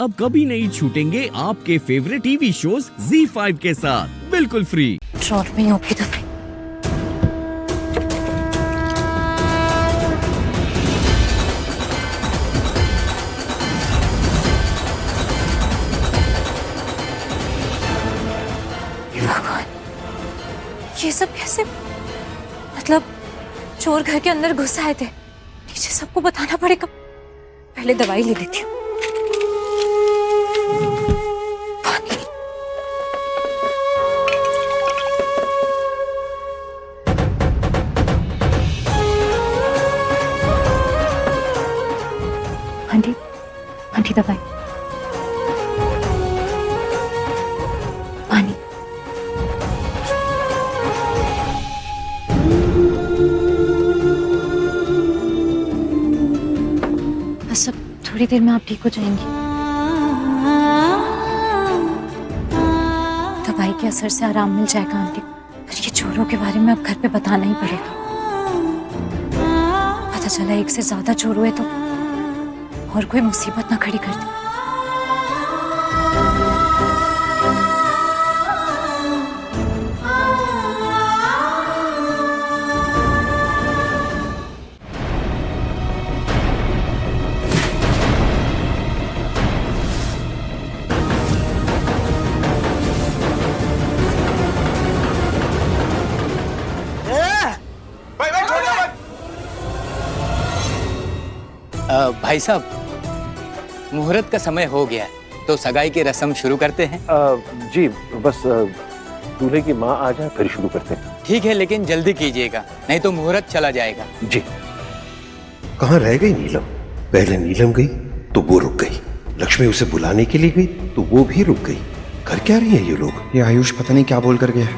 अब कभी नहीं छूटेंगे आपके फेवरेट टीवी शोज ZEE5 के साथ बिल्कुल फ्री। ड्रॉर में होगी दवाई। भगवान, ये सब कैसे? मतलब चोर घर के अंदर घुस आए थे। नीचे सबको बताना पड़ेगा। पहले दवाई ले लेती हूँ। आंटी, आंटी दवाई। पानी। बस अब थोड़ी देर में आप ठीक हो जाएंगी। दवाई के असर से आराम मिल जाएगा आंटी। पर ये चोरों के बारे में अब घर पे बताना ही पड़ेगा। पता चला एक से ज्यादा चोर हुए तो और कोई मुसीबत ना खड़ी कर दे। भाई साहब, मुहूर्त का समय हो गया है तो सगाई की रस्म शुरू करते हैं। जी बस दूल्हे की माँ आ जाए फिर शुरू करते हैं। ठीक है, लेकिन जल्दी कीजिएगा नहीं तो मुहूर्त चला जाएगा। जी। कहाँ रह गई नीलम? पहले नीलम गई तो वो रुक गई, लक्ष्मी उसे बुलाने के लिए गई तो वो भी रुक गई। कर क्या रही है ये लोग? ये आयुष पता नहीं क्या बोल कर गया है।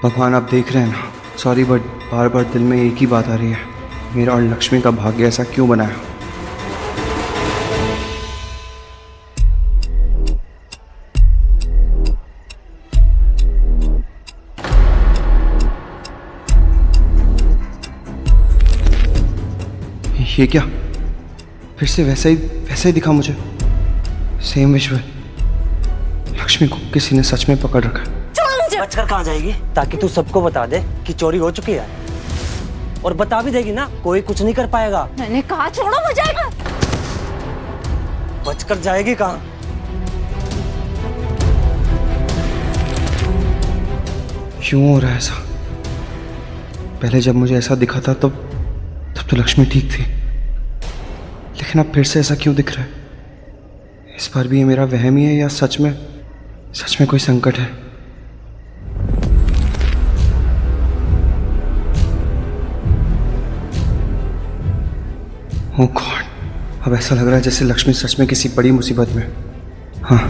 भगवान आप देख रहे हैं ना, सॉरी बट बार बार दिल में एक ही बात आ रही है, मेरा और लक्ष्मी का भाग्य ऐसा क्यों बनाया? ये क्या? फिर से वैसा ही दिखा मुझे। सेम विश्व। लक्ष्मी को किसी ने सच में पकड़ रखा है। बचकर कहाँ जाएगी? ताकि तू सबको बता दे कि चोरी हो चुकी है, और बता भी देगी ना, कोई कुछ नहीं कर पाएगा। मैंने कहा छोड़ो मुझे। बचकर जाएगी कहाँ? क्यों हो रहा है ऐसा? पहले जब मुझे ऐसा दिखा था तब तो लक्ष्मी ठीक थी, लेकिन अब फिर से ऐसा क्यों दिख रहा है? इस बार भी ये मेरा वहम ही है या सच में कोई संकट है? ओह गॉड, अब ऐसा लग रहा है जैसे लक्ष्मी सच में किसी बड़ी मुसीबत में। हाँ,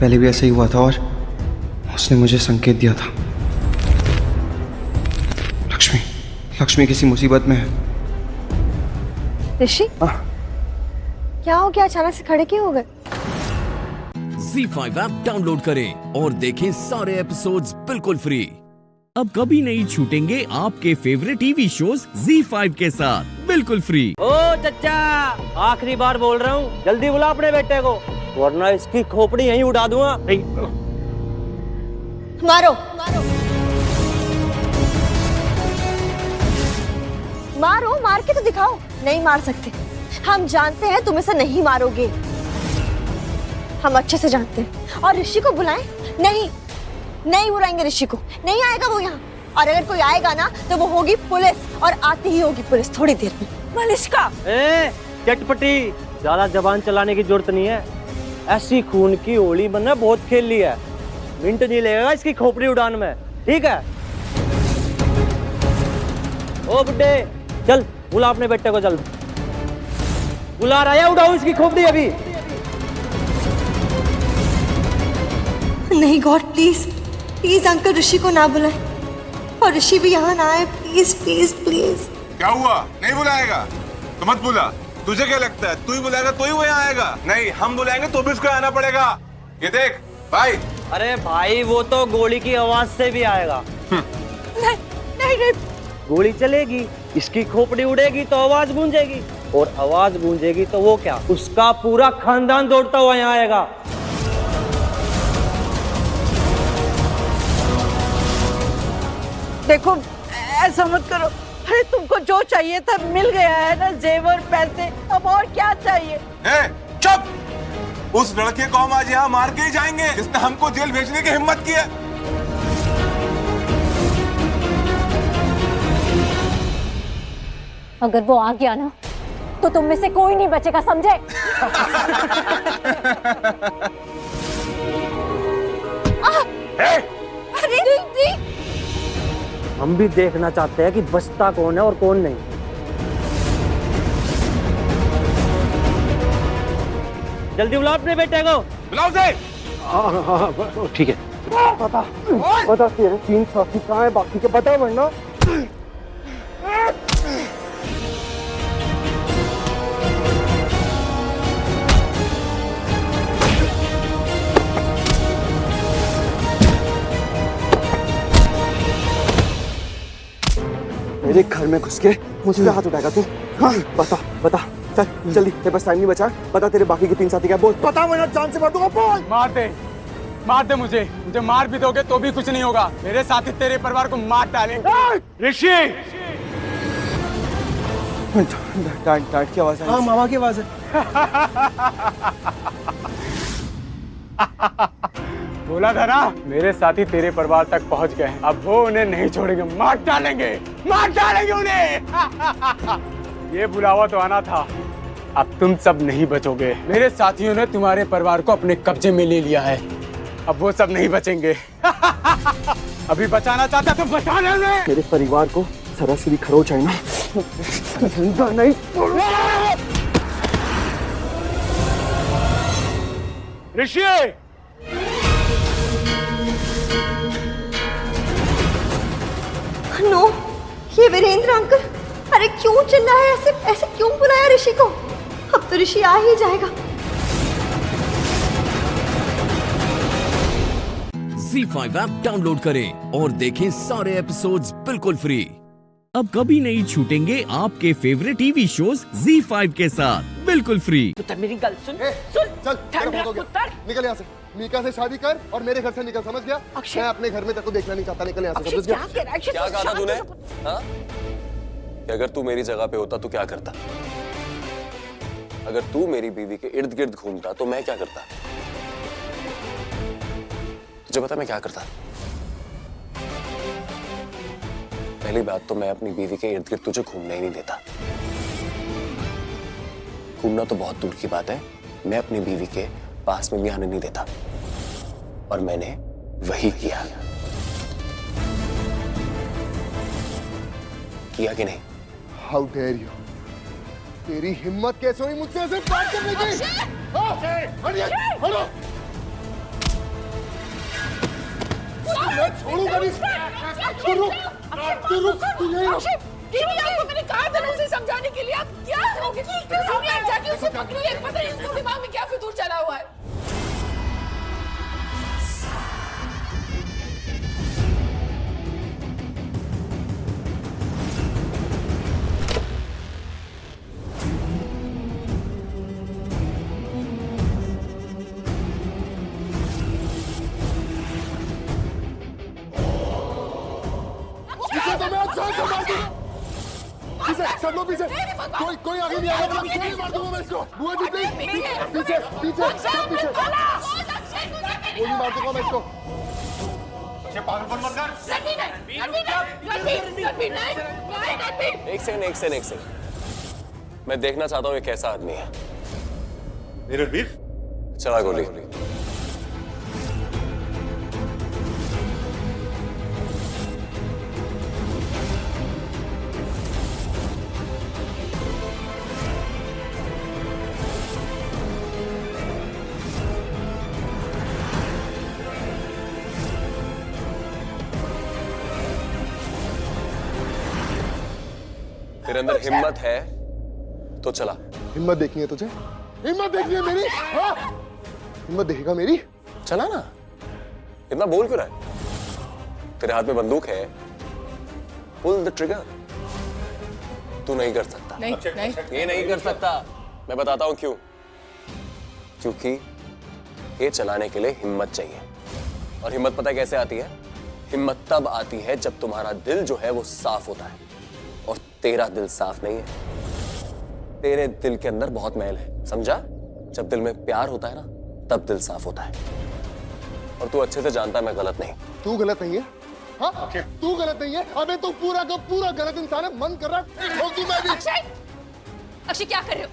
पहले भी ऐसा ही हुआ था और उसने मुझे संकेत दिया था। लक्ष्मी किसी मुसीबत में है। ऋषि, क्या हो गया? अचानक से खड़े क्यों हो गए? ZEE5 ऐप डाउनलोड करें और देखें सारे एपिसोड्स बिल्कुल फ्री। अब कभी नहीं छूटेंगे आपके फेवरेट टीवी शोज ZEE5 के साथ बिल्कुल फ्री। ओ चचा, आखिरी बार बोल रहा हूँ, जल्दी बुला अपने बेटे को, वरना इसकी खोपड़ी यहीं उड़ा दूंगा। मारो मारो, मार के तो दिखाओ। नहीं मार सकते, हम जानते हैं तुम इसे नहीं मारोगे, हम अच्छे से जानते हैं। और ऋषि को बुलाएं? नहीं बुलाएंगे ऋषि को, नहीं आएगा वो यहाँ। और अगर कोई आएगा ना तो वो होगी पुलिस, और आती ही होगी पुलिस थोड़ी देर में। मलिष्का, चटपटी, ज्यादा जबान चलाने की जरूरत नहीं है। ऐसी खून की होली मैंने बहुत खेल ली है, मिनट नहीं लगेगा इसकी खोपड़ी उड़ान में, ठीक है? ओ बुड्ढे, चल बुला अपने बेटे को, जल्द बुला रहा है, उड़ाओ इसकी खोपड़ी अभी। नहीं गॉड, प्लीज अंकल ऋषि को ना बुलाए, और ऋषि भी यहाँ ना आए, प्लीज। क्या हुआ? नहीं बुलाएगा तो मत बुला। तुझे क्या लगता है तू ही बुलाएगा तो ही वो यहाँ आएगा? नहीं, हम बुलाएंगे तो भी उसको आना पड़ेगा। ये देख भाई। अरे भाई, वो तो गोली की आवाज से भी आएगा। नहीं नहीं नहीं, गोली चलेगी, इसकी खोपड़ी उड़ेगी तो आवाज गूंजेगी, और आवाज गूंजेगी तो वो क्या, उसका पूरा खानदान दौड़ता हुआ यहाँ आएगा। देखो ऐसा मत करो, अरे तुमको जो चाहिए था मिल गया है ना, जेवर पैसे, अब और क्या चाहिए? चुप! उस लड़के को हम आज यहाँ मार के ही जाएंगे जिसने हमको जेल भेजने की हिम्मत की है। अगर वो आ गया ना तो तुम में से कोई नहीं बचेगा, समझे? अरे हम भी देखना चाहते हैं कि बचता कौन है और कौन नहीं। जल्दी बुलाओ अपने बेटे को। बुलाओ से। हाँ ठीक है। बता तेरे 3 साथी कहाँ है, बाकी के बता वरना। मेरे घर में घुस के मुझ पे हाथ उठाएगा तू? हाँ बता बता, चल जल्दी, तेरे पास टाइम नहीं बचा, बता तेरे बाकी के 3 साथी क्या, बोल बता वरना जान से मार दूंगा, बोल। मार दे मुझे मार भी दोगे तो भी कुछ नहीं होगा, मेरे साथी तेरे परिवार को मार डालेंगे। ऋषि, डांट की आवाज है। हाँ मामा की आवाज है। बोला था ना, मेरे साथी तेरे परिवार तक पहुंच गए हैं, अब वो उन्हें नहीं छोड़ेंगे, मार डालेंगे उन्हें। ये बुलावा तो आना था, अब तुम सब नहीं बचोगे। मेरे साथियों ने तुम्हारे परिवार को अपने कब्जे में ले लिया है, अब वो सब नहीं बचेंगे। अभी बचाना चाहता तो बचाने में। मेरे परिवार को सरासरी खरोच है ना, जिंदा नहीं। ऋषि, नो, ये वीरेंद्र अंकल, अरे क्यों चिल्ला है ऐसे, ऐसे क्यों बुलाया ऋषि को? अब तो ऋषि आ ही जाएगा। ZEE5 ऐप डाउनलोड करें और देखें सारे एपिसोड्स बिल्कुल फ्री। अब कभी नहीं छूटेंगे आपके फेवरेट टीवी शोज ZEE5 के साथ बिल्कुल फ्री। पुत्र मेरी गल सुन, चल ठंड रख पुत्र। निकल यहाँ से, मीका से शादी कर और मेरे घर से निकल, समझ गया? अक्षय, मैं अपने घर में तेरे को देखना नहीं चाहता, निकल यहाँ से, समझ क्या गया? कह रहा है? क्या कहा था तूने? हाँ? कि अगर तू मेरी जगह पे होता तो क्या करता? अगर तू मेरी बीवी के इर्द गिर्द घूमता तो मैं क्या करता? तुझे पता मैं क्या करता? पहली बात तो मैं अपनी बीवी के इर्द गिर्द तुझे घूमने ही नहीं देता। घूमना तो बहुत दूर की बात है, मैं अपनी बीवी के पास में भी आने नहीं देता, और मैंने वही किया कि नहीं? हाउ डेयर यू, तेरी हिम्मत कैसे हुई मुझसे ऐसे बात करने की? हटो, मैं छोड़ूंगा नहीं। तू रुक, तू यहीं रुक। आपको मैंने कहा था ना उसे समझाने के लिए, आप क्या करोगे? जाके उसे पकड़ो, ये पता नहीं इसके दिमाग में क्या फितूर चला हुआ है। पीछे, सब लोग पीछे, कोई आगे नहीं आएगा, मैं मार दूंगा मैं इसको। बुआ जी प्लीज, पीछे, सब पीछे, गोली मार दूंगा मैं इसको। पागलपन मत कर। एक सेकंड, मैं देखना चाहता हूँ ये कैसा आदमी है। मेरे वीर, चला गोली। तेरे अंदर हिम्मत है तो चला। हिम्मत देखनी है तुझे? हिम्मत देखनी है मेरी? हाँ? हिम्मत देखेगा मेरी? चला ना, इतना बोल क्यों रहा है? तेरे हाथ में बंदूक है, पुल द ट्रिगर। तू नहीं कर सकता। नहीं नहीं ये नहीं कर सकता। मैं बताता हूं क्यों। क्योंकि ये चलाने के लिए हिम्मत चाहिए, और हिम्मत पता है कैसे आती है? हिम्मत तब आती है जब तुम्हारा दिल जो है वो साफ होता है, और तेरा दिल साफ नहीं है। तेरे दिल के अंदर बहुत मैल है, समझा? जब दिल में प्यार होता है ना, तब दिल साफ होता है। और तू अच्छे से जानता है मैं गलत नहीं। तू गलत नहीं है? हाँ, तू गलत नहीं है। अबे तू पूरा का पूरा गलत इंसान है। मन कर रहा है ठोक दूं मैं भी। अक्षय, अक्षय क्या कर रहे हो?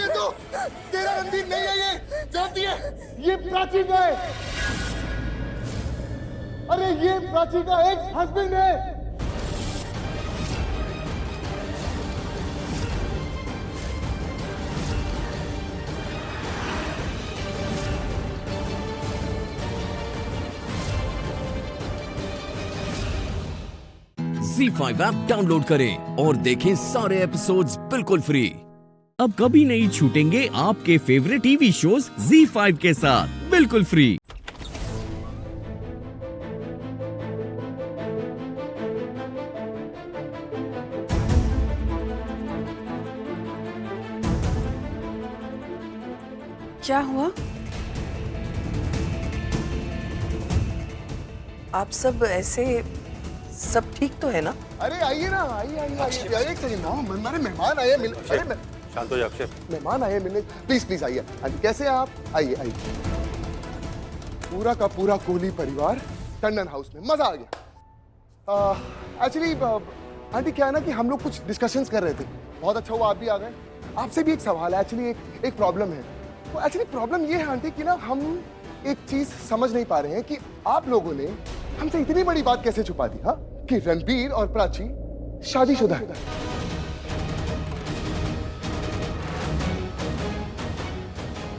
तो तेरा रणबीर नहीं है, ये जानती है? ये प्राची का है। अरे ये प्राची का एक्स हस्बैंड है। Z5 ऐप डाउनलोड करें और देखें सारे एपिसोड्स बिल्कुल फ्री। अब कभी नहीं छूटेंगे आपके फेवरेट टीवी शोज Z5 के साथ बिल्कुल फ्री। क्या हुआ? आप सब ऐसे, सब ठीक तो है ना? अरे आइए ना, आइए आइए आइए। एक सेकंड ना, हमारे मेहमान आए मिल। अरे शांत हो जा अक्षय। मेहमान आए मिलने। प्लीज प्लीज आइए। आंटी कैसे हैं आप? आइए आइए। पूरा का पूरा कोहली परिवार टंडन हाउस में, मजा आ गया। एक्चुअली आंटी क्या है ना कि हम लोग कुछ डिस्कशंस कर रहे थे। बहुत अच्छा हुआ आप भी आ गए। आपसे भी एक सवाल है। एक्चुअली एक प्रॉब्लम है। तो एक्चुअली प्रॉब्लम ये है आंटी कि ना हम एक चीज समझ नहीं पा रहे हैं कि आप लोगों ने हमसे इतनी बड़ी बात कैसे छुपा दी? हाँ, कि रणबीर और प्राची शादीशुदा है।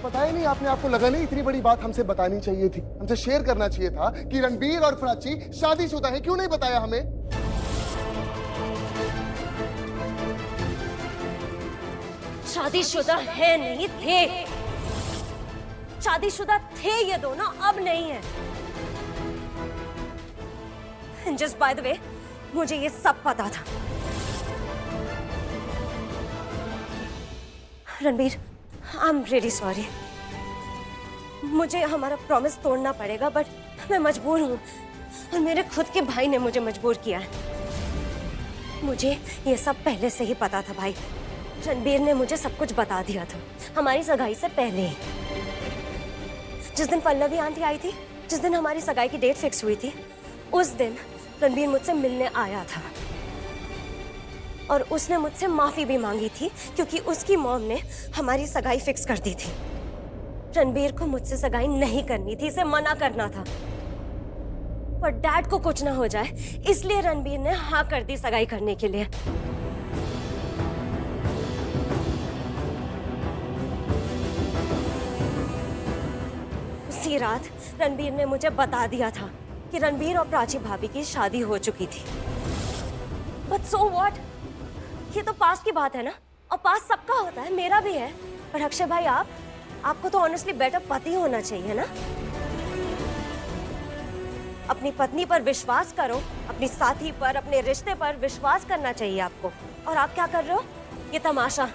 बताया नहीं आपने? आपको लगा नहीं इतनी बड़ी बात हमसे बतानी चाहिए थी, हमसे शेयर करना चाहिए था कि रणबीर और प्राची शादीशुदा है? क्यों नहीं बताया हमें? शादीशुदा है नहीं थे। शादीशुदा थे ये दोनों, अब नहीं है। जस्ट बाय द वे, मुझे ये सब पता था। Ranbir, I am really sorry. मुझे हमारा प्रॉमिस तोड़ना पड़ेगा, बट मैं मजबूर हूं, और मेरे खुद के भाई ने मुझे मजबूर किया है। मुझे ये सब पहले से ही पता था भाई। रणबीर ने मुझे सब कुछ बता दिया था हमारी सगाई से पहले ही। जिस दिन पल्लवी आंटी आई थी, जिस दिन हमारी सगाई की डेट फिक्स हुई थी, उस दिन रणबीर मुझसे मिलने आया था, और उसने मुझसे माफी भी मांगी थी क्योंकि उसकी मॉम ने हमारी सगाई फिक्स कर दी थी। रणबीर को मुझसे सगाई नहीं करनी थी, इसे मना करना था, पर डैड को कुछ ना हो जाए इसलिए रणबीर ने हाँ कर दी सगाई करने के लिए। उसी रात रणबीर ने मुझे बता दिया था कि रणबीर और प्राची भाभी की शादी हो चुकी थी। बट सो व्हाट, ये तो पास्ट की बात है ना, और पास्ट सबका होता है, मेरा भी है। पर अक्षय भाई, आपको तो ऑनेस्टली बेटर पति होना चाहिए ना। अपनी पत्नी पर विश्वास करो, अपनी साथी पर, अपने रिश्ते पर विश्वास करना चाहिए आपको। और आप क्या कर रहे हो? ये तमाशा।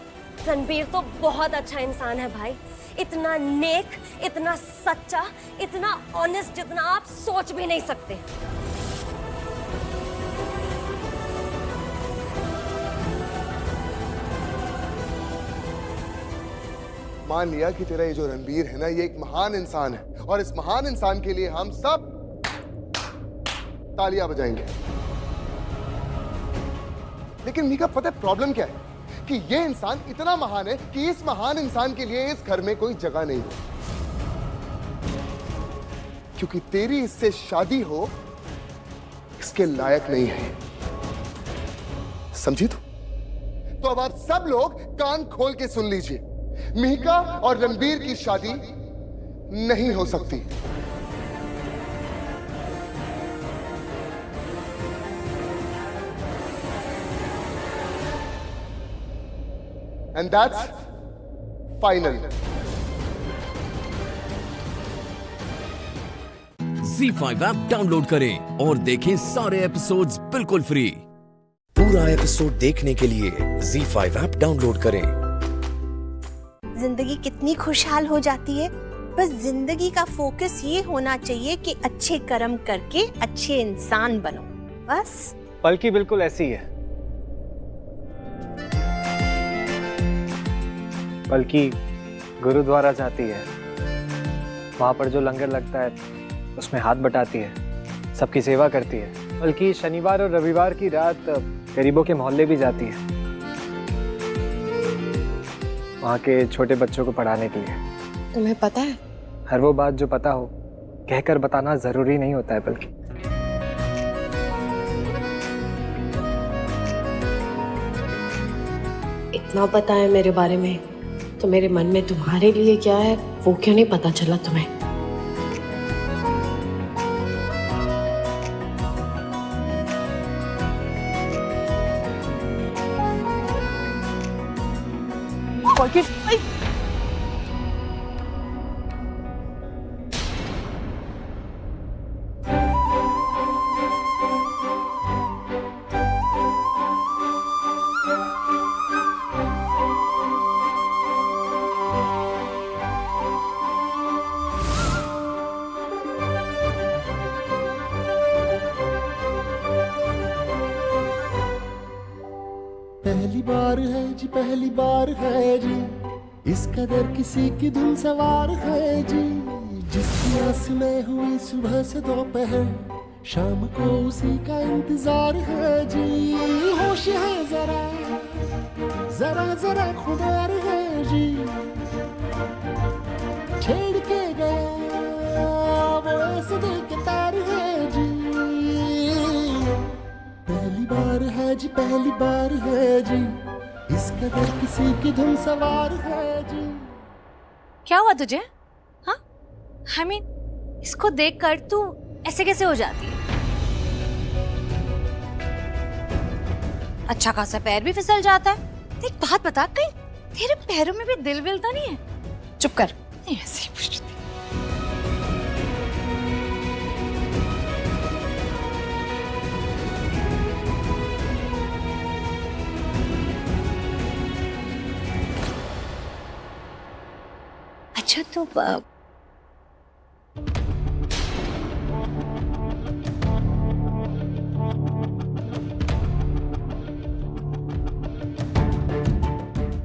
रणबीर तो बहुत अच्छा इंसान है भाई, इतना नेक, इतना सच्चा, इतना ऑनेस्ट, जितना आप सोच भी नहीं सकते। मान लिया कि तेरा ये जो रणबीर है ना, ये एक महान इंसान है, और इस महान इंसान के लिए हम सब तालियां बजाएंगे। लेकिन मीका, पता है प्रॉब्लम क्या है? कि ये इंसान इतना महान है कि इस महान इंसान के लिए इस घर में कोई जगह नहीं है, क्योंकि तेरी इससे शादी हो इसके लायक नहीं है। समझी तू? तो अब आप सब लोग कान खोल के सुन लीजिए। मिहिका और रणबीर की शादी नहीं हो सकती। And that's final. Z5 app download करें और देखें सारे एपिसोड्स बिल्कुल फ्री। पूरा एपिसोड देखने के लिए Z5 ऐप डाउनलोड करें। जिंदगी कितनी खुशहाल हो जाती है। बस जिंदगी का फोकस ये होना चाहिए कि अच्छे कर्म करके अच्छे इंसान बनो, बस। पलकी बिल्कुल ऐसी है। पलकी गुरुद्वारा जाती है, वहां पर जो लंगर लगता है उसमें हाथ बटाती है, सबकी सेवा करती है। बल्कि शनिवार और रविवार की रात गरीबों के मोहल्ले भी जाती है, वहाँ के छोटे बच्चों को पढ़ाने के लिए। तुम्हें पता है, हर वो बात जो पता हो कहकर बताना जरूरी नहीं होता है। बल्कि इतना पता है मेरे बारे में, तो मेरे मन में तुम्हारे लिए क्या है वो क्यों नहीं पता चला तुम्हें? पहली बार है जी, पहली बार है जी, इस कदर किसी की धुन सवार है जी। जिसकी आस में हुई सुबह से दोपहर, शाम को उसी का इंतजार है जी। होश है जरा जरा जरा खुमार है जी, छेड़ के गया वो ऐसे दिल के तार है जी। पहली बार है जी, पहली बार है जी, इस कदर किसी की धुन सवार है जी। क्या हुआ तुझे? हाँ, I mean, इसको देखकर तू ऐसे कैसे हो जाती है? अच्छा खासा पैर भी फिसल जाता है। एक बात बता, कहीं तेरे पैरों में भी दिल विल तो नहीं है? चुप कर, नहीं ऐसे ही पूछ रही थी। अच्छा तो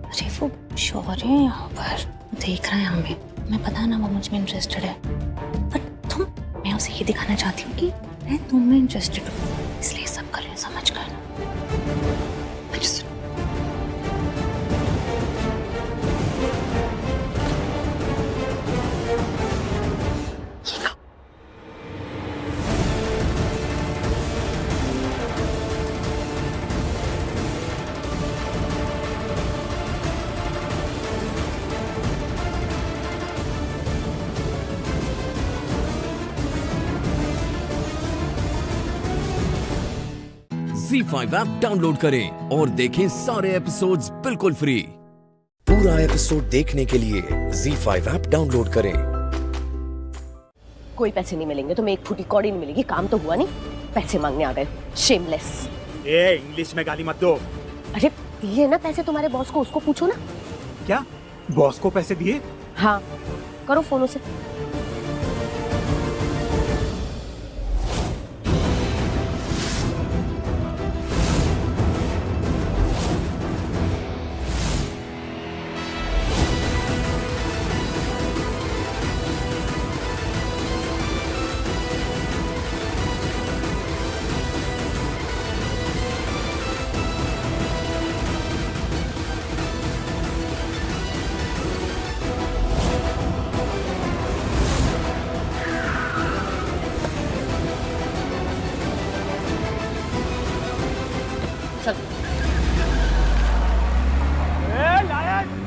अरे वो शौर्य है यहाँ पर, देख रहा है हमें। मैं पता ना वो मुझ में इंटरेस्टेड है, पर मैं उसे ये दिखाना चाहती हूँ कि मैं तुम में इंटरेस्टेड हूँ, इसलिए सब कर रही हूँ, समझ कर। Z5 ऐप डाउनलोड करें और देखें सारे एपिसोड्स बिल्कुल फ्री। पूरा एपिसोड देखने के लिए Z5 ऐप डाउनलोड करें। कोई पैसे नहीं मिलेंगे, तुम्हें एक फूटी कौड़ी नहीं मिलेगी। काम तो हुआ नहीं, पैसे मांगने आ गए, शेमलेस। ए, इंग्लिश में गाली मत दो। अरे दिए ना पैसे तुम्हारे बॉस को, उसको पूछो ना। क्या बॉस को पैसे दिए? हाँ, करो फोन उसे।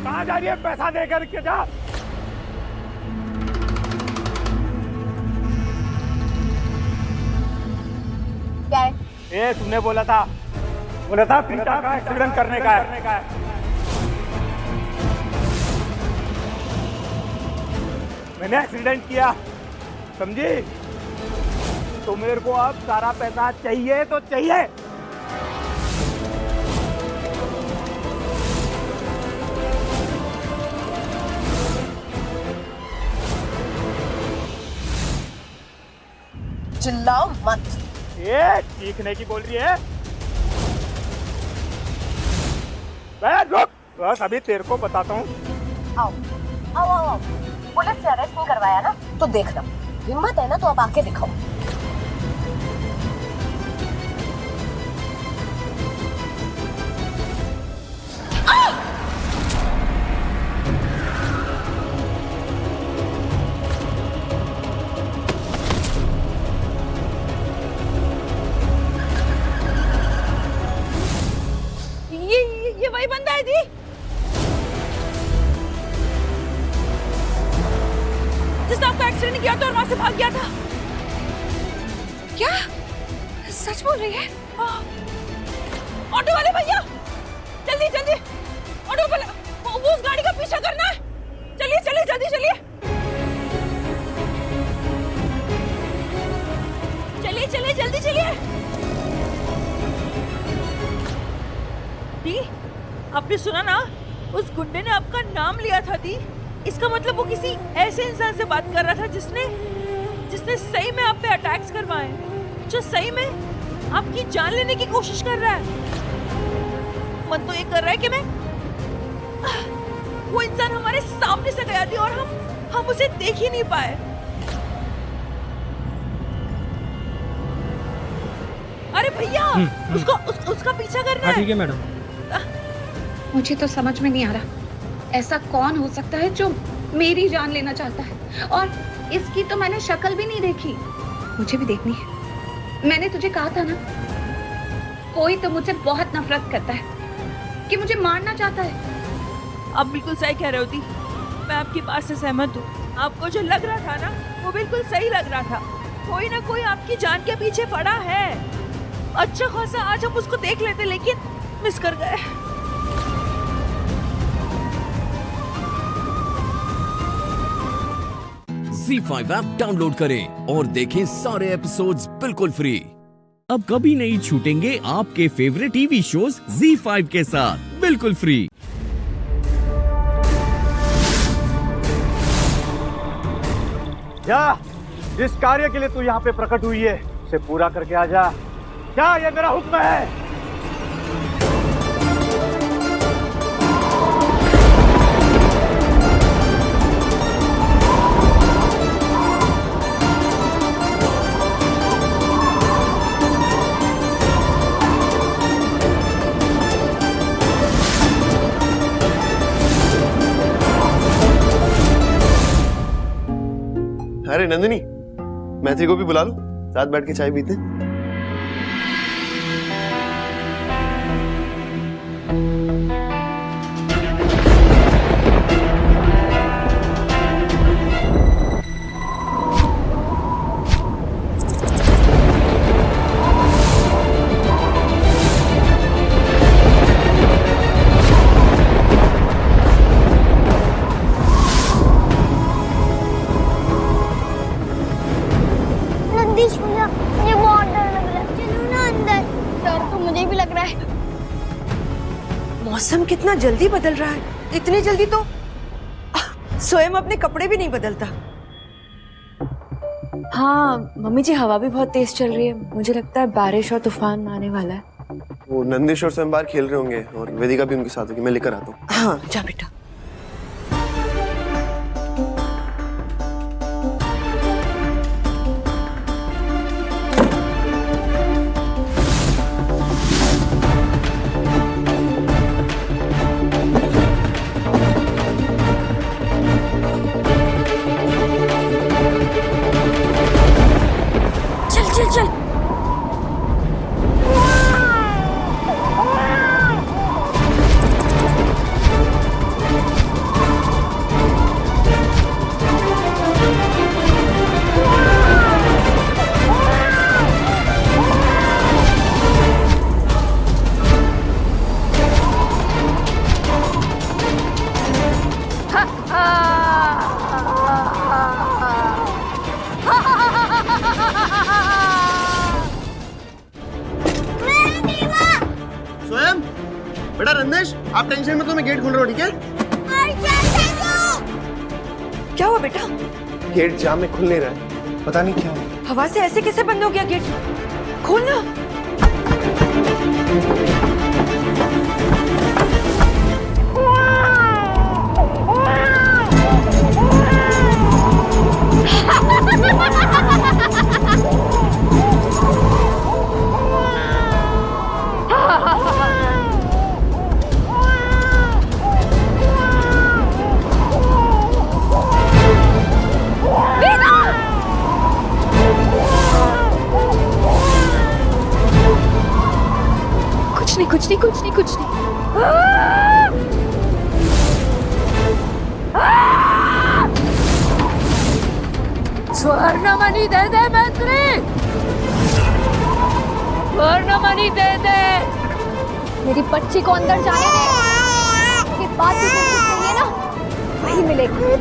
कहाँ जा रही है? पैसा देकर के जा। ए तुमने बोला था प्रीता का एक्सीडेंट करने का है। मैंने एक्सीडेंट किया, समझी? तो मेरे को अब सारा पैसा चाहिए तो चाहिए। चिल्लाओ मत। ये चीखने की बोल रही है? रुक, बस अभी तेरे को बताता हूँ। आओ आओ आओ आओ। पुलिस से अरेस्ट नहीं करवाया ना, तो देख लो। हिम्मत है ना तो अब आके दिखाओ। ये वही बंदा है दी। जिसने आपका एक्सीडेंट किया था और वहां से भाग गया था। क्या सच बोल रही है? ऑटो वाले भैया, जल्दी जल्दी ऑटो वाले, वो उस गाड़ी का पीछा करना है। चलिए चलिए जल्दी चलिए, चलिए चलिए जल्दी चलिए। दी, आपने सुना ना, उस गुंडे ने आपका नाम लिया था दी। इसका मतलब वो किसी ऐसे इंसान से बात कर रहा था जिसने सही में आप पे अटैक्स करवाए, जो सही में आपकी जान लेने की कोशिश कर रहा है। मन तो ये कर रहा है कि वो इंसान हमारे सामने से गया थी और हम उसे देख ही नहीं पाए। अरे भैया, उसका पीछा करना है। ठीक है मैडम। मुझे तो समझ में नहीं आ रहा, ऐसा कौन हो सकता है जो मेरी जान लेना चाहता है? और इसकी तो मैंने शक्ल भी नहीं देखी। मुझे भी देखनी है। मैंने तुझे कहा था ना, कोई तो मुझसे बहुत नफरत करता है, कि मुझे मारना चाहता है। आप बिल्कुल सही कह रहे हो दी, मैं आपकी बात से सहमत हूँ। आपको जो लग रहा था ना, वो बिल्कुल सही लग रहा था। कोई ना कोई आपकी जान के पीछे पड़ा है। अच्छा खासा आज हम उसको देख लेते, लेकिन मिस कर गए। ZEE5 ऐप डाउनलोड करें और देखें सारे एपिसोड्स बिल्कुल फ्री। अब कभी नहीं छूटेंगे आपके फेवरेट टीवी शोज ZEE5 के साथ बिल्कुल फ्री। जा, जिस कार्य के लिए तू यहाँ पे प्रकट हुई है, उसे पूरा करके आ जा। क्या ये मेरा हुक्म है? अरे नंदिनी, मैथी को भी बुला लो, साथ बैठ के चाय पीते। मुझे बहुत डर लग रहा है। चलो ना अंदर। डर तो मुझे भी लग रहा है। मौसम कितना जल्दी बदल रहा है। इतनी जल्दी तो स्वयं अपने कपड़े भी नहीं बदलता। हाँ मम्मी जी, हवा भी बहुत तेज चल रही है। मुझे लगता है बारिश और तूफान आने वाला है। वो नंदिश और स्वयं बाहर खेल रहे होंगे और वेदिका भी उनके साथ होगी। मैं लेकर आता हूँ। हाँ जा बेटा। चल नंदेश आप टेंशन में, तो मैं गेट खोल रहा हूँ, ठीक है? क्या हुआ बेटा? गेट जाम में खुल नहीं रहा है, पता नहीं क्या। हवा से ऐसे कैसे बंद हो गया गेट? खोलना। कुछ नहीं। स्वर्णमणि दे दे मैत्री, स्वर्णमणि दे दे। मेरी बच्ची को अंदर जाने दे, उसके बाद तुझे जो चाहिए ना वही मिलेगी।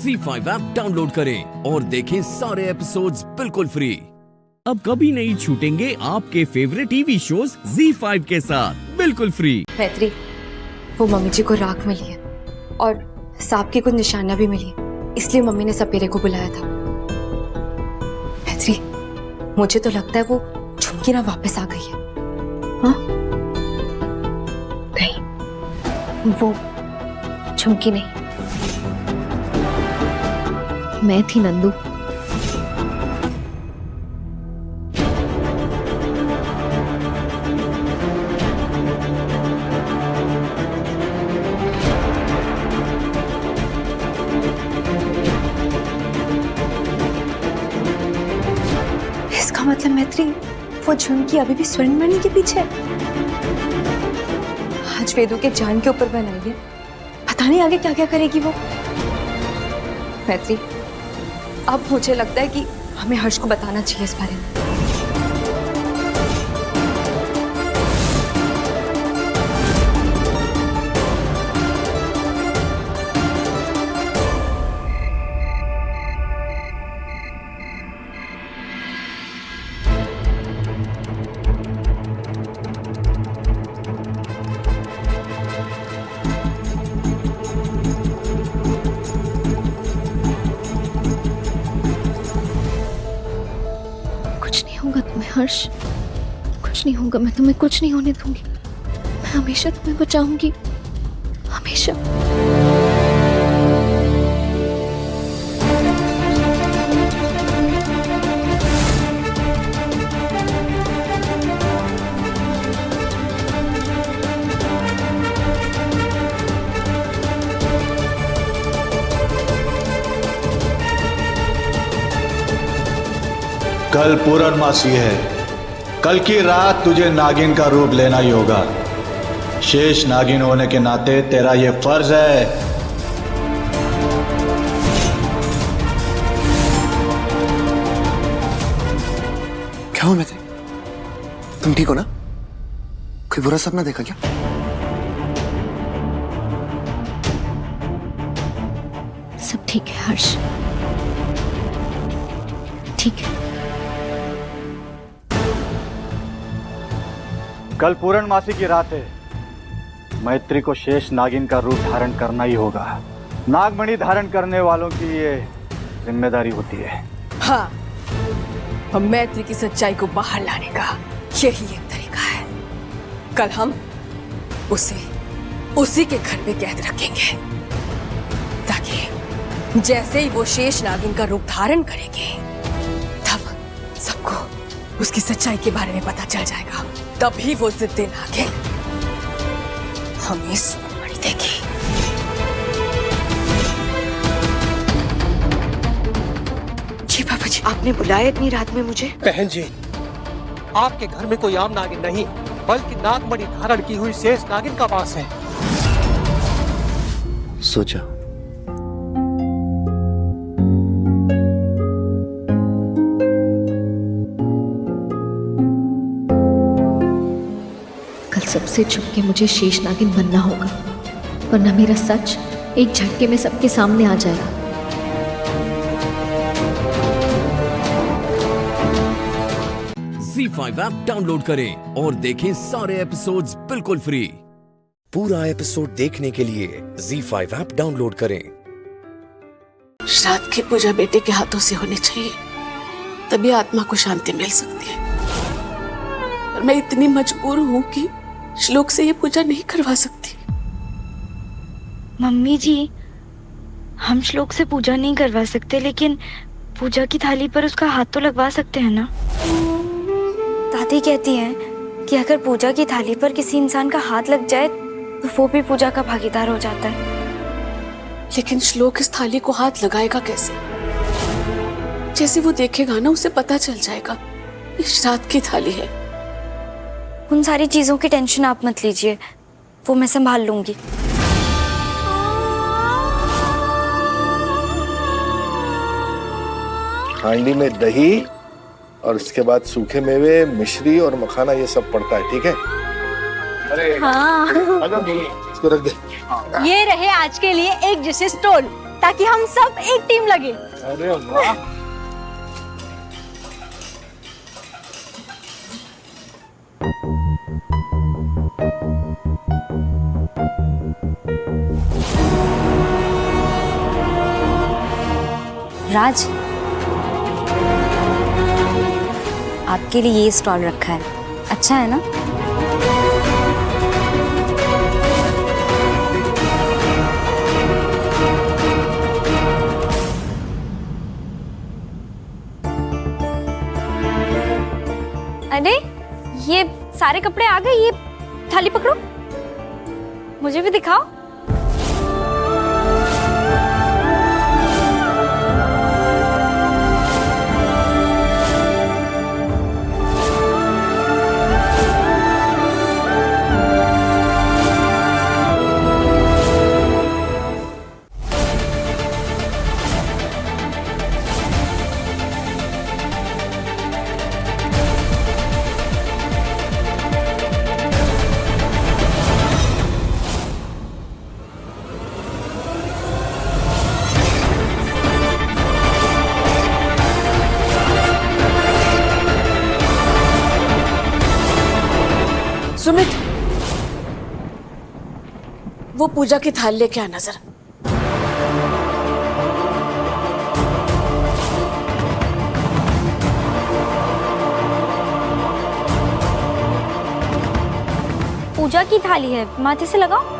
ZEE5 ऐप डाउनलोड करें और देखें सारे एपिसोड्स बिल्कुल फ्री। अब कभी नहीं छूटेंगे आपके फेवरेट टीवी शोज ZEE5 के साथ बिल्कुल फ्री। मैत्री, वो मम्मी जी को राख मिली है और सांप की कुछ निशानियां भी मिली है, इसलिए मम्मी ने सपेरे को बुलाया था। मैत्री, मुझे तो लगता है वो झुमकी ना वापस आ गई है। हाँ? नहीं, वो झुमकी नहीं, मैं थी नंदू। इसका मतलब मैत्री, वो झुमकी अभी भी स्वर्णमणि के पीछे है। आज वेदू के जान के ऊपर बनाई है, पता नहीं आगे क्या क्या करेगी वो। मैत्री, अब मुझे लगता है कि हमें हर्ष को बताना चाहिए इस बारे में। हर्ष, कुछ नहीं होगा, मैं तुम्हें कुछ नहीं होने दूंगी। मैं हमेशा तुम्हें बचाऊंगी, हमेशा। कल पूर्णमासी है, कल की रात तुझे नागिन का रूप लेना ही होगा। शेष नागिन होने के नाते तेरा ये फर्ज है। क्या हुआ मैत्री? तुम ठीक हो ना? कोई बुरा सपना देखा क्या? सब ठीक है हर्ष, ठीक है। कल पूर्णमासी की रात है, मैत्री को शेष नागिन का रूप धारण करना ही होगा। नागमणि धारण करने वालों की ये जिम्मेदारी होती है। हाँ, हम मैत्री की सच्चाई को बाहर लाने का यही एक तरीका है। कल हम उसे उसी के घर में कैद रखेंगे, ताकि जैसे ही वो शेष नागिन का रूप धारण करेंगे, तब सबको उसकी सच्चाई के बारे में पता चल जाएगा। तभी वो जिद्दी नागिन हमें स्वर्णमणि देगी। जी बाबा जी, आपने बुलाया इतनी रात में मुझे? बहन जी, आपके घर में कोई आम नागिन नहीं, बल्कि नागमणि धारण की हुई शेष नागिन का वास है। सोचा सबसे छुप के मुझे शेष नागिन बनना होगा, वरना मेरा सच एक झटके में सबके सामने आ जाएगा। Z5 ऐप डाउनलोड करें और देखें सारे एपिसोड्स बिल्कुल फ्री। पूरा एपिसोड देखने के लिए Z5 ऐप डाउनलोड करें। श्राद्ध की पूजा बेटे के हाथों से होनी चाहिए, तभी आत्मा को शांति मिल सकती है। और मैं इतनी मजबूर हूँ कि श्लोक से ये पूजा नहीं करवा सकती। मम्मी जी, हम श्लोक से पूजा नहीं करवा सकते, लेकिन पूजा की थाली पर उसका हाथ तो लगवा सकते हैं ना। दादी कहती हैं कि अगर पूजा की थाली पर किसी इंसान का हाथ लग जाए तो वो भी पूजा का भागीदार हो जाता है। लेकिन श्लोक इस थाली को हाथ लगाएगा कैसे? जैसे वो देखेगा ना, उसे पता चल जाएगा ये श्राद्ध की थाली है। उन सारी चीजों की टेंशन आप मत लीजिए, वो मैं संभाल लूंगी। हांडी में दही और इसके बाद सूखे मेवे, मिश्री और मखाना, ये सब पड़ता है, ठीक है? अरे हाँ। इसको रख दे। ये रहे आज के लिए एक जैसे स्टोल, ताकि हम सब एक टीम लगे। अरे वाह। राज, आपके लिए ये स्टॉल रखा है, अच्छा है ना? अरे ये सारे कपड़े आ गए, ये थाली पकड़ो, मुझे भी दिखाओ। सुमित, वो पूजा की थाल लेके आना जरा। पूजा की थाली है, माथे से लगाओ।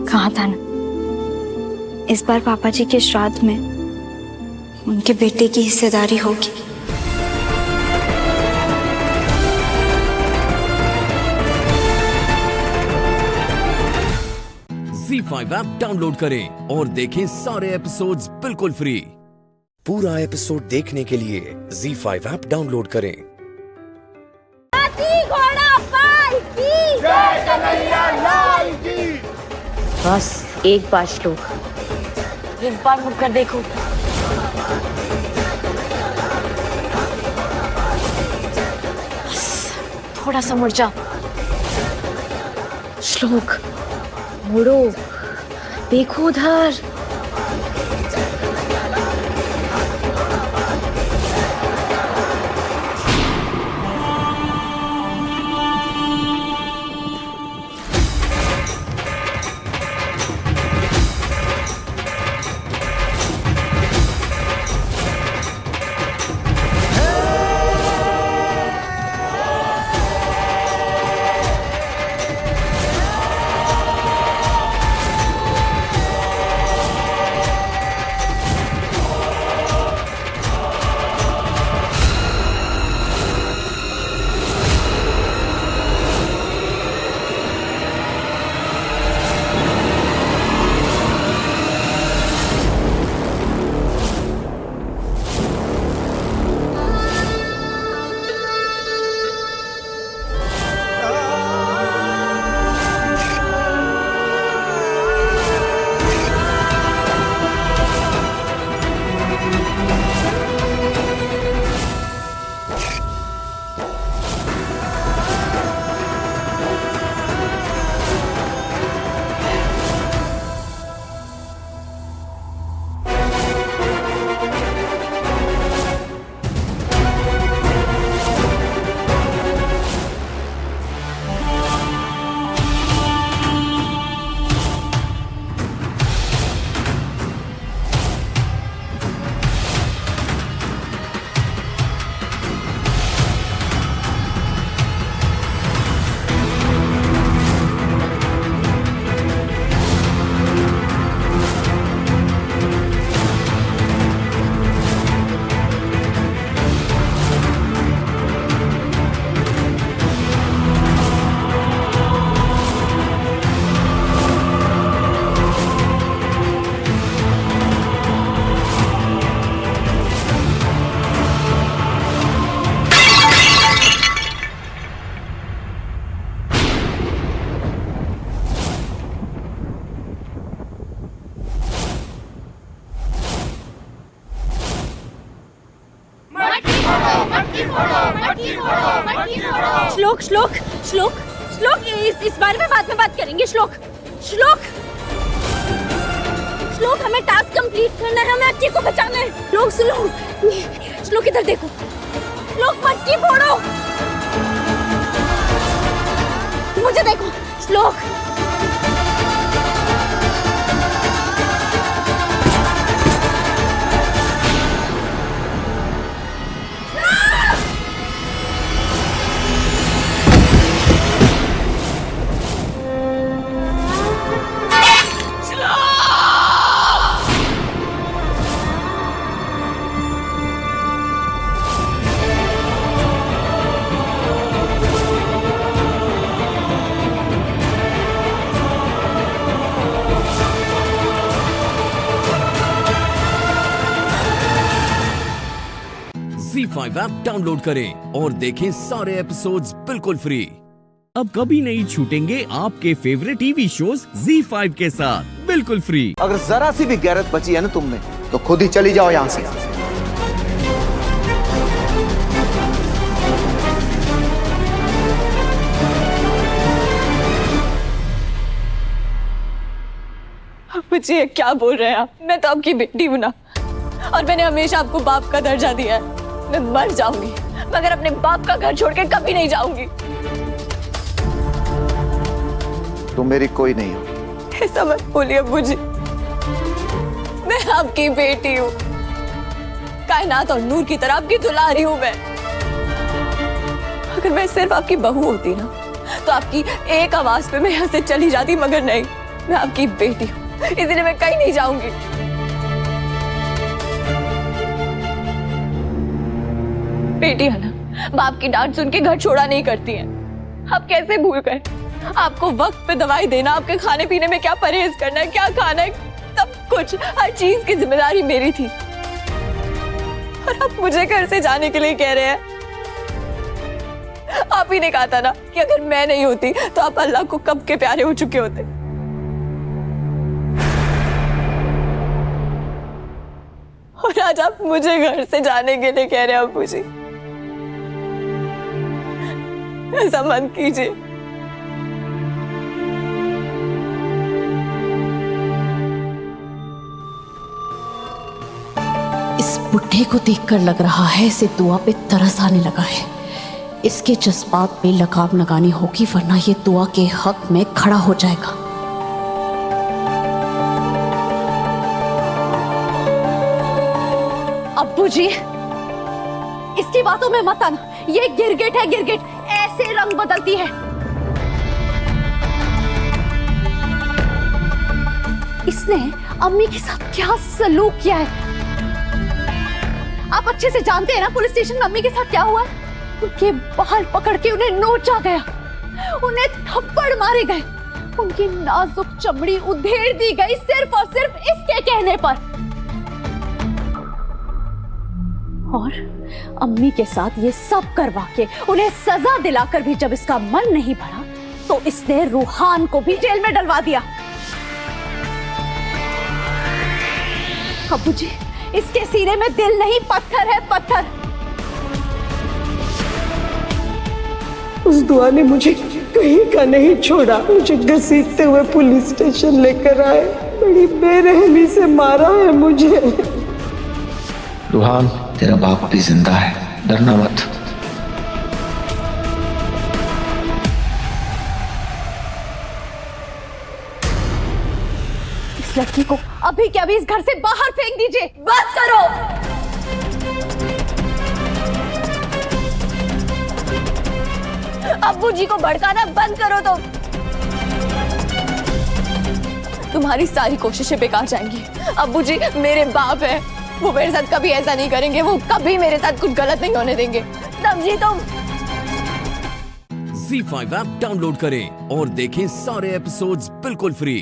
कहा था ना, इस बार पापा जी के श्राद्ध में उनके बेटे की हिस्सेदारी होगी। Z5 ऐप डाउनलोड करें और देखें सारे एपिसोड्स बिल्कुल फ्री। पूरा एपिसोड देखने के लिए Z5 ऐप डाउनलोड करें। हाथी घोड़ा पाल की जय कन्हैया लाल की। बस एक बार श्लोक, एक बार मुड़ कर देखो। बस थोड़ा सा मुड़ जाओ। श्लोक मुड़ो, देखो उधर। श्लोक श्लोक श्लोक श्लोक इस बारे में बाद में बात करेंगे। श्लोक श्लोक श्लोक हमें टास्क कंप्लीट करना है, हमें अच्छी को बचाना है। श्लोक सुनो, श्लोक इधर देखो, श्लोक मटकी फोड़ो, मुझे देखो श्लोक। Z5 ऐप डाउनलोड करें और देखें सारे एपिसोड्स बिल्कुल फ्री। अब कभी नहीं छूटेंगे आपके फेवरेट टीवी शोज Z5 के साथ बिल्कुल फ्री। अगर जरा सी भी गैरत बची है ना तुम में, तो खुद ही चली जाओ यहाँ से। मुझे क्या बोल रहे हैं आप? मैं तो आपकी बेटी हूं ना, और मैंने हमेशा आपको बाप का दर्जा दिया है। मैं मर जाऊंगी मगर अपने बाप का घर छोड़ के कभी नहीं जाऊंगी। तुम मेरी कोई नहीं हो। ऐसा मत बोलिए अब्बू जी, मैं आपकी बेटी हूँ, कायनात और नूर की तरह आपकी दुलारी हूँ मैं। अगर मैं सिर्फ आपकी बहू होती ना, तो आपकी एक आवाज पे मैं यहाँ से चली जाती, मगर नहीं, मैं आपकी बेटी हूँ, इसलिए मैं कहीं नहीं जाऊंगी। बेटी है ना, बाप की डांट सुन के घर छोड़ा नहीं करती हैं। आप कैसे भूल गए? आपको वक्त पे दवाई देना, आपके खाने पीने में क्या परहेज करना है, क्या खाना है, सब कुछ, हर चीज की जिम्मेदारी मेरी थी। और आप मुझे घर से जाने के लिए कह रहे हैं। आप ही ने कहा था ना कि अगर मैं नहीं होती तो आप अल्लाह को कब के प्यारे हो चुके होते। और आज आप मुझे घर से जाने के लिए कह रहे हैं अब्बू जी। ऐसा मत कीजिए। इस बुढ़े को देखकर लग रहा है इसे दुआ पे तरस आने लगा है। इसके जज्बात पे लगाम लगानी होगी, वरना ये दुआ के हक में खड़ा हो जाएगा। अब्बू जी, इसकी बातों में मत आना। ये गिरगिट है, गिरगिट ऐसे रंग बदलती है। इसने अम्मी के साथ क्या सलूक किया है आप अच्छे से जानते हैं ना। पुलिस स्टेशन में अम्मी के साथ क्या हुआ? उनके बाल पकड़ के उन्हें नोचा गया, उन्हें थप्पड़ मारे गए, उनकी नाजुक चमड़ी उधेड़ दी गई, सिर्फ और सिर्फ इसके कहने पर। और अम्मी के साथ ये सब करवा के उन्हें सजा दिलाकर भी जब इसका मन नहीं भरा, तो इसने रूहान को भी जेल में डलवा दिया। अब्बू जी, इसके सीने में दिल नहीं, पत्थर है, पत्थर। उस दुआ ने मुझे कहीं का नहीं छोड़ा, मुझे घसीटते हुए पुलिस स्टेशन लेकर आए, बड़ी बेरहमी से मारा है मुझे। रूहान, तेरा बाप भी जिंदा है, डरना मत। इस लड़की को अभी के अभी इस घर से बाहर फेंक दीजिए। बस करो। अब्बू जी को भड़काना बंद करो। तुम्हारी सारी कोशिशें बेकार जाएंगी। अब्बू जी मेरे बाप है, वो मेरे साथ कभी ऐसा नहीं करेंगे, वो कभी मेरे साथ कुछ गलत नहीं होने देंगे, समझी तुम? Z5 ऐप डाउनलोड करें और देखें सारे एपिसोड्स बिल्कुल फ्री।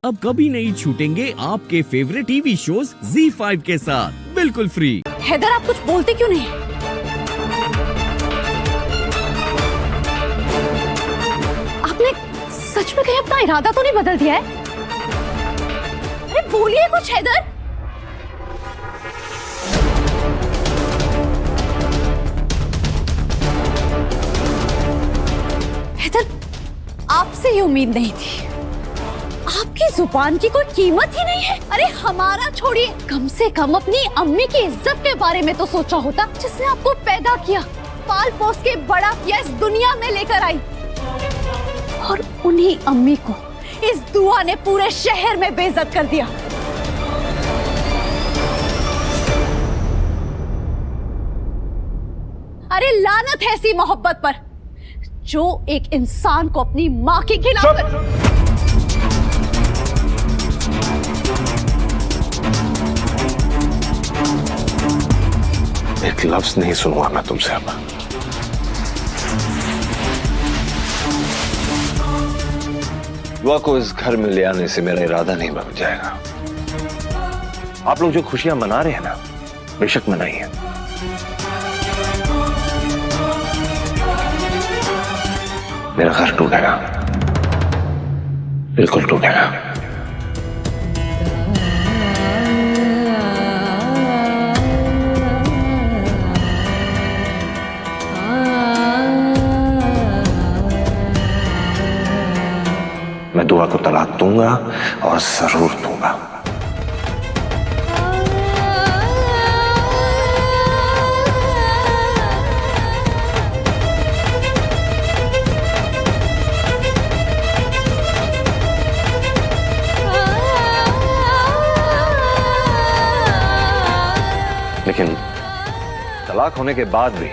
अब कभी नहीं छूटेंगे आपके फेवरेट टीवी शोज Z5 के साथ बिल्कुल फ्री। हैदर, आप कुछ बोलते क्यों नहीं? आपने सच में कहीं अपना इरादा तो नहीं बदल दिया है? अरे बोलिए कुछ हैदर। आपसे ये उम्मीद नहीं थी। आपकी जुबान की कोई कीमत ही नहीं है। अरे हमारा छोड़िए, कम से कम अपनी अम्मी की इज्जत के बारे में तो सोचा होता, जिसने आपको पैदा किया, पाल पोस के बड़ा किया, इस दुनिया में लेकर आई। और उन्हीं अम्मी को इस दुआ ने पूरे शहर में बेइज्जत कर दिया। अरे लानत है ऐसी मोहब्बत पर जो एक इंसान को अपनी माँ के खिलाफ एक लफ्ज नहीं सुनूंगा मैं तुमसे अब। दुआ को इस घर में ले आने से मेरा इरादा नहीं बन जाएगा। आप लोग जो खुशियां मना रहे हैं ना, बेशक मनाइए, मेरा घर टूटेगा, बिल्कुल टूटेगा। मैं दुआ को तलाक दूंगा और जरूर दूंगा। लेकिन तलाक होने के बाद भी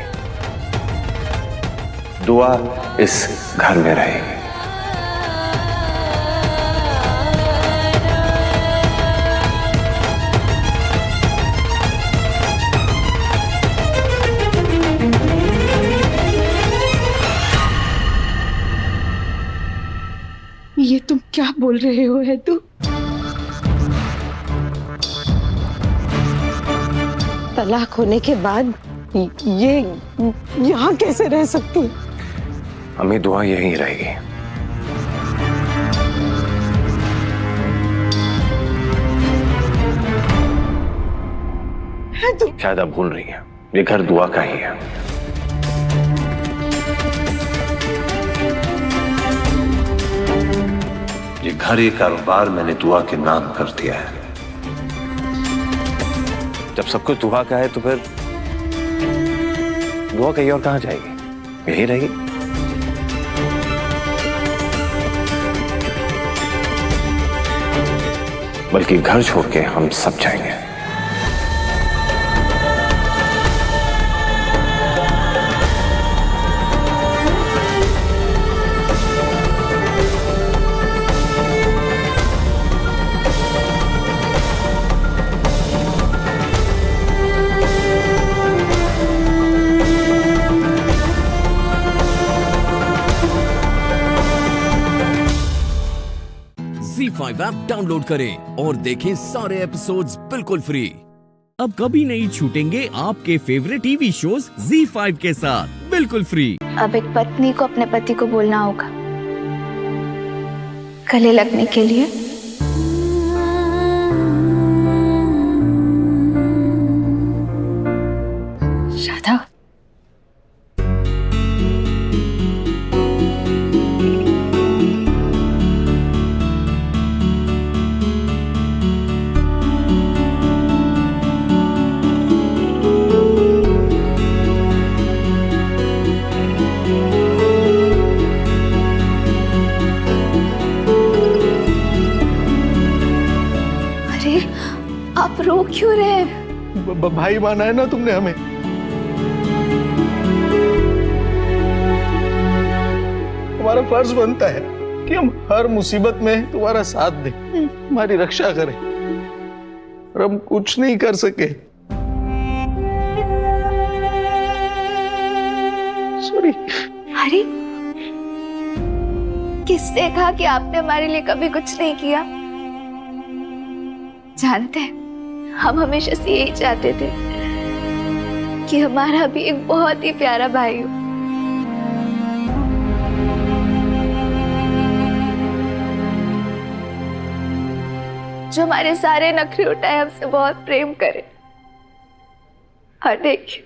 दुआ इस घर में रहेगी। ये तुम क्या बोल रहे हो है तू? तलाक होने के बाद ये यहाँ कैसे रह सकती? अम्मी दुआ यहीं रहेगी। शायद आप भूल रही हैं, ये घर दुआ का ही है। ये घर, ये कारोबार मैंने दुआ के नाम कर दिया है। जब सब कुछ दुआ का है तो फिर दुआ कहीं और कहां जाएगी? यही रहेगी। बल्कि घर छोड़ के हम सब जाएंगे। ZEE5 ऐप डाउनलोड करें और देखें सारे एपिसोड्स बिल्कुल फ्री। अब कभी नहीं छूटेंगे आपके फेवरेट टीवी शोज ZEE5 के साथ बिल्कुल फ्री। अब एक पत्नी को अपने पति को बोलना होगा गले लगने के लिए। राधा, आप रो क्यों रहे हैं? भाई माना है ना तुमने हमें। हमारा फर्ज बनता है कि हम हर मुसीबत में तुम्हारा साथ दें, हमारी रक्षा करें, और हम कुछ नहीं कर सके। सॉरी। अरे किसने कहा कि आपने हमारे लिए कभी कुछ नहीं किया? जानते हैं, हम हमेशा से यही चाहते थे कि हमारा भी एक बहुत ही प्यारा भाई हो। जो हमारे सारे नखरे उठाए, हमसे बहुत प्रेम करे। और देखिए,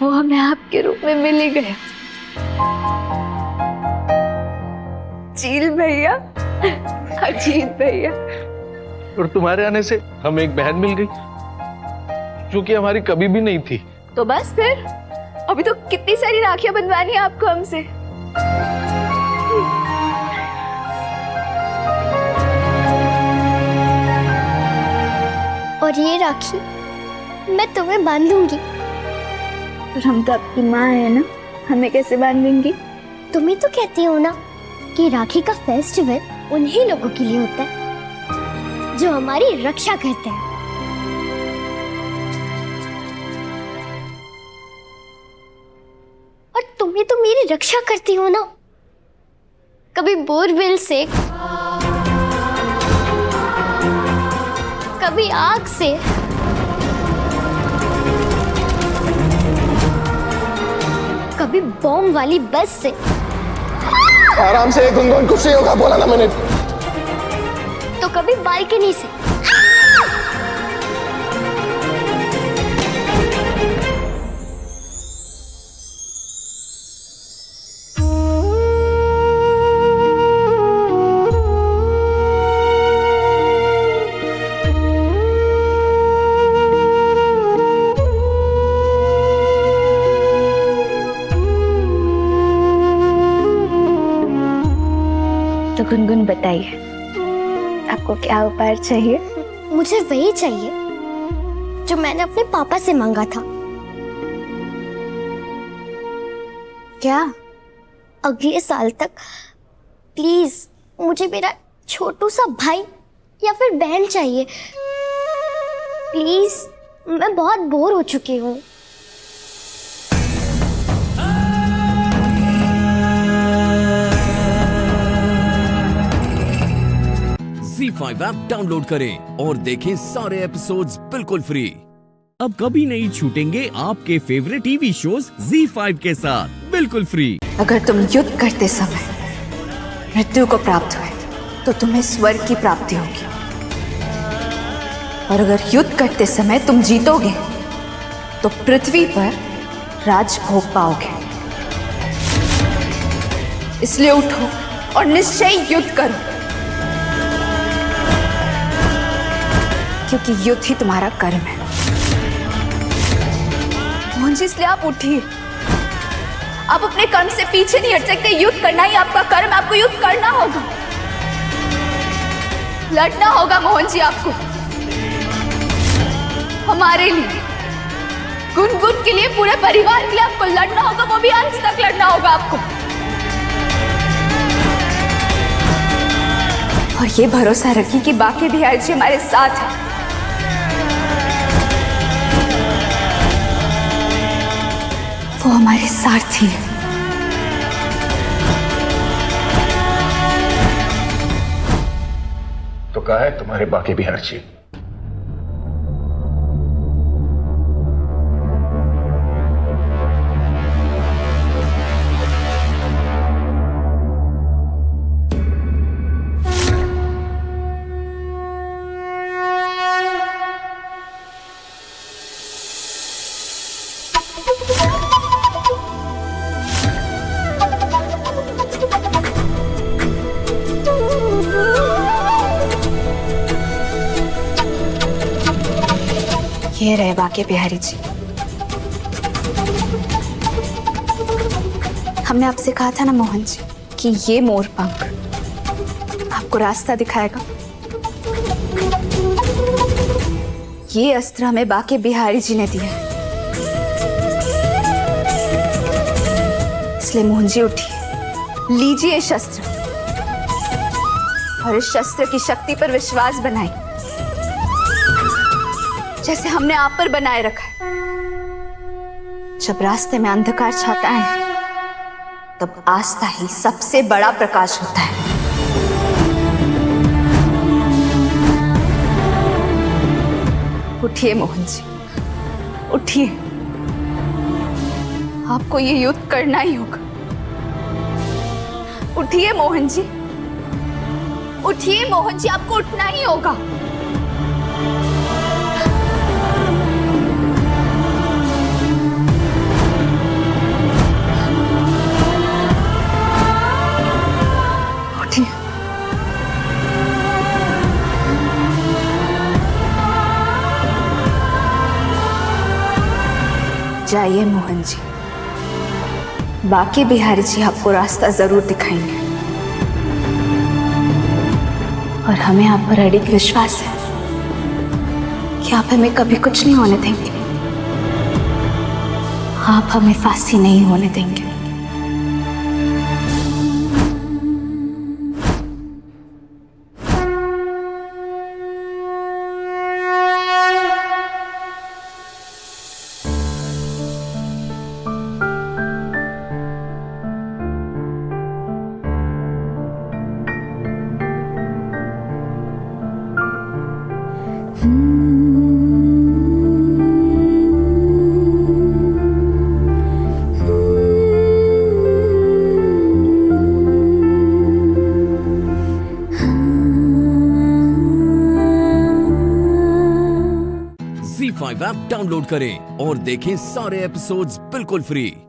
वो हमें आपके रूप में मिल ही गया। चील भैया, अजीत भैया। और तुम्हारे आने से हमें एक बहन मिल गई जो कि हमारी कभी भी नहीं थी। तो बस फिर अभी तो कितनी सारी राखियां बंधवानी है आपको हमसे। और ये राखी मैं तुम्हें बांधूंगी। पर हम तो आपकी माँ है ना, हमें कैसे बांधेंगी? तुम ही तो कहती हो ना कि राखी का फेस्टिवल उन्हीं लोगों के लिए होता है जो हमारी रक्षा करते हैं। और तुम ही तो मेरी रक्षा करती हो ना, कभी बोरवेल से, कभी आग से, कभी बॉम्ब वाली बस से। आराम से गुनगुन, कुछ नहीं होगा, बोला ना मैंने। तो कभी बालकनी से। तो गुनगुन बताइए, आपको क्या उपहार चाहिए? मुझे वही चाहिए जो मैंने अपने पापा से मांगा था। क्या? अगले साल तक प्लीज मुझे मेरा छोटू सा भाई या फिर बहन चाहिए। प्लीज, मैं बहुत बोर हो चुकी हूँ। ZEE5 ऐप डाउनलोड करें और देखें सारे एपिसोड्स बिल्कुल फ्री। अब कभी नहीं छूटेंगे आपके फेवरेट टीवी शोज ZEE5 के साथ बिल्कुल फ्री। अगर तुम युद्ध करते समय मृत्यु को प्राप्त हुए तो तुम्हें स्वर्ग की प्राप्ति होगी, और अगर युद्ध करते समय तुम जीतोगे तो पृथ्वी पर राज भोग पाओगे। इसलिए उठो और निश्चय युद्ध करो, क्योंकि युद्ध ही तुम्हारा कर्म है। मोहन जी, इसलिए आप उठिए। आप अपने कर्म से पीछे नहीं हट सकते। युद्ध करना ही आपका कर्म, आपको युद्ध करना होगा, लड़ना होगा मोहन जी आपको, हमारे लिए, गुनगुन के लिए, पूरे परिवार के लिए आपको लड़ना होगा, वो भी अंत तक लड़ना होगा आपको। और ये भरोसा रखिए कि बाकी बिहारी जी हमारे साथ हैं। वो हमारे सारथी है। तो कहा है तुम्हारे बाकी बिहार जी? ये रहे बाके बिहारी जी। हमने आपसे कहा था ना मोहन जी कि ये मोर पंख आपको रास्ता दिखाएगा। ये अस्त्र हमें बाके बिहारी जी ने दिया, इसलिए मोहन जी उठिए, लीजिए शस्त्र और इस शस्त्र की शक्ति पर विश्वास बनाइए, जैसे हमने आप पर बनाए रखा है। जब रास्ते में अंधकार छाता है तब आस्था ही सबसे बड़ा प्रकाश होता है। उठिए मोहन जी, उठिए, आपको ये युद्ध करना ही होगा। उठिए मोहन जी, उठिए मोहन जी, आपको उठना ही होगा। जाइए मोहन जी, बाकी बिहारी जी आपको रास्ता जरूर दिखाएंगे और हमें आप पर अडिग विश्वास है कि आप हमें कभी कुछ नहीं होने देंगे। आप हमें फांसी नहीं होने देंगे। Z5 ऐप डाउनलोड करें और देखें सारे एपिसोड्स बिल्कुल फ्री।